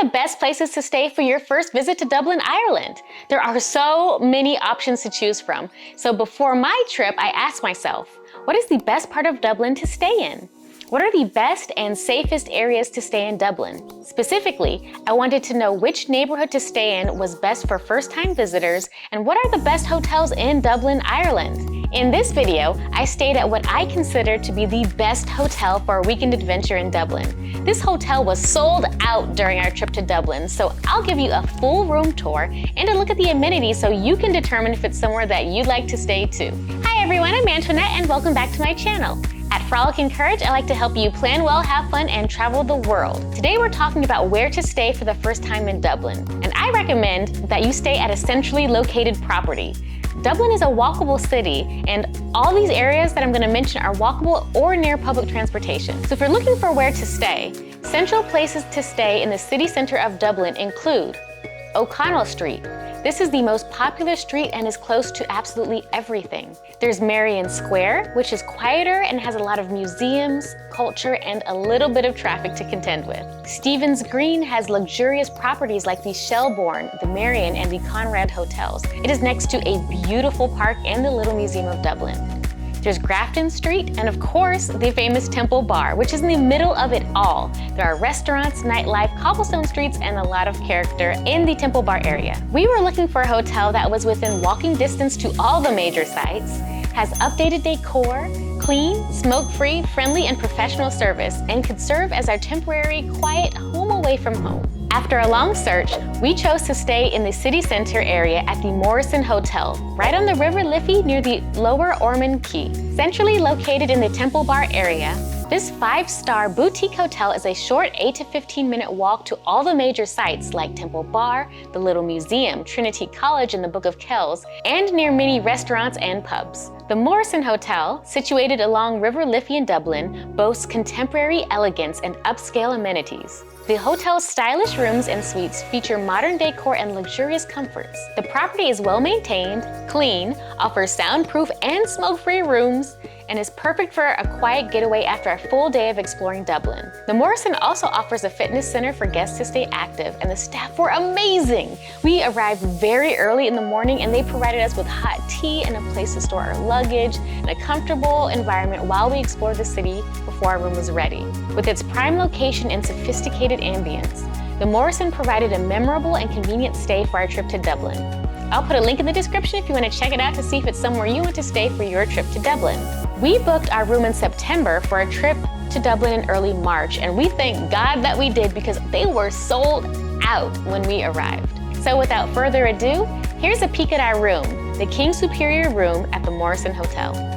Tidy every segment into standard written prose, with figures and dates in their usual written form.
the best places to stay for your first visit to Dublin, Ireland? There are so many options to choose from. So before my trip, I asked myself, what is the best part of Dublin to stay in? What are the best and safest areas to stay in Dublin? Specifically, I wanted to know which neighborhood to stay in was best for first-time visitors, and what are the best hotels in Dublin, Ireland? In this video, I stayed at what I consider to be the best hotel for a weekend adventure in Dublin. This hotel was sold out during our trip to Dublin, so I'll give you a full room tour and a look at the amenities so you can determine if it's somewhere that you'd like to stay too. Hi everyone, I'm Antoinette and welcome back to my channel. At Frolic and Courage, I like to help you plan well, have fun, and travel the world. Today we're talking about where to stay for the first time in Dublin, and I recommend that you stay at a centrally located property. Dublin is a walkable city, and all these areas that I'm going to mention are walkable or near public transportation. So if you're looking for where to stay, central places to stay in the city center of Dublin include O'Connell Street. This is the most popular street and is close to absolutely everything. There's Merrion Square, which is quieter and has a lot of museums, culture, and a little bit of traffic to contend with. Stephen's Green has luxurious properties like the Shelbourne, the Merrion, and the Conrad hotels. It is next to a beautiful park and the Little Museum of Dublin. There's Grafton Street, and of course, the famous Temple Bar, which is in the middle of it all. There are restaurants, nightlife, cobblestone streets, and a lot of character in the Temple Bar area. We were looking for a hotel that was within walking distance to all the major sites, has updated decor, clean, smoke-free, friendly, and professional service, and could serve as our temporary, quiet home away from home. After a long search, we chose to stay in the city center area at the Morrison Hotel, right on the River Liffey near the Lower Ormond Quay. Centrally located in the Temple Bar area, this 5-star boutique hotel is a short 8 to 15-minute walk to all the major sites like Temple Bar, the Little Museum, Trinity College, and the Book of Kells, and near many restaurants and pubs. The Morrison Hotel, situated along River Liffey in Dublin, boasts contemporary elegance and upscale amenities. The hotel's stylish rooms and suites feature modern decor and luxurious comforts. The property is well maintained, clean, offers soundproof and smoke-free rooms, and is perfect for a quiet getaway after a full day of exploring Dublin. The Morrison also offers a fitness center for guests to stay active, and the staff were amazing. We arrived very early in the morning and they provided us with hot tea and a place to store our luggage and a comfortable environment while we explored the city before our room was ready. With its prime location and sophisticated ambience, the Morrison provided a memorable and convenient stay for our trip to Dublin. I'll put a link in the description if you want to check it out to see if it's somewhere you want to stay for your trip to Dublin. We booked our room in September for a trip to Dublin in early March, and we thank God that we did because they were sold out when we arrived. So without further ado, here's a peek at our room, the King Superior room at the Morrison Hotel.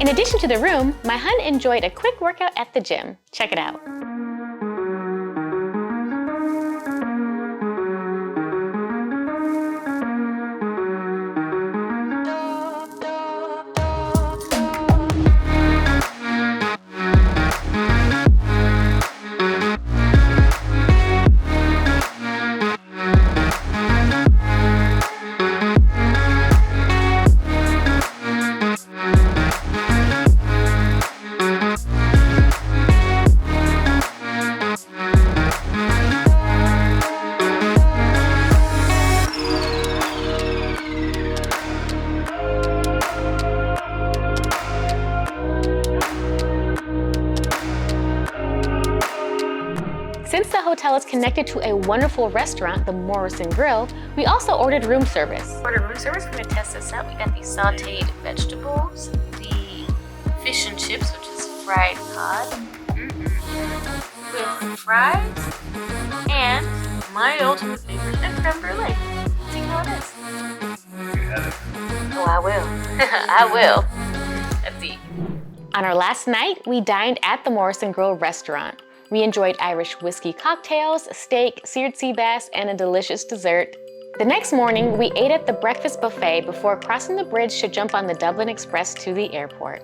In addition to the room, my hun enjoyed a quick workout at the gym. Check it out. Since the hotel is connected to a wonderful restaurant, the Morrison Grill, we also ordered room service. We're going to test this out. We got the sauteed vegetables, the fish and chips, which is fried cod, with fries, and my ultimate favorite, a creme brulee. See how it is. Oh, I will. I will. Let's see. On our last night, we dined at the Morrison Grill restaurant. We enjoyed Irish whiskey cocktails, steak, seared sea bass, and a delicious dessert. The next morning, we ate at the breakfast buffet before crossing the bridge to jump on the Dublin Express to the airport.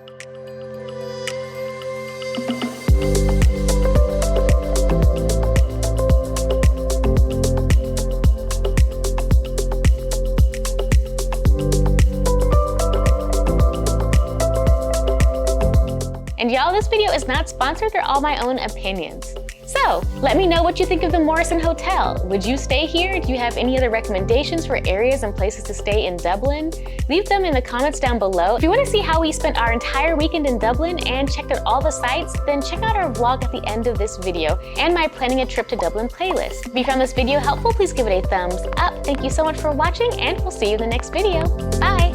And y'all, this video is not sponsored, they're all my own opinions. So, let me know what you think of the Morrison Hotel. Would you stay here? Do you have any other recommendations for areas and places to stay in Dublin? Leave them in the comments down below. If you want to see how we spent our entire weekend in Dublin and checked out all the sites, then check out our vlog at the end of this video and my Planning a Trip to Dublin playlist. If you found this video helpful, please give it a thumbs up. Thank you so much for watching, and we'll see you in the next video. Bye!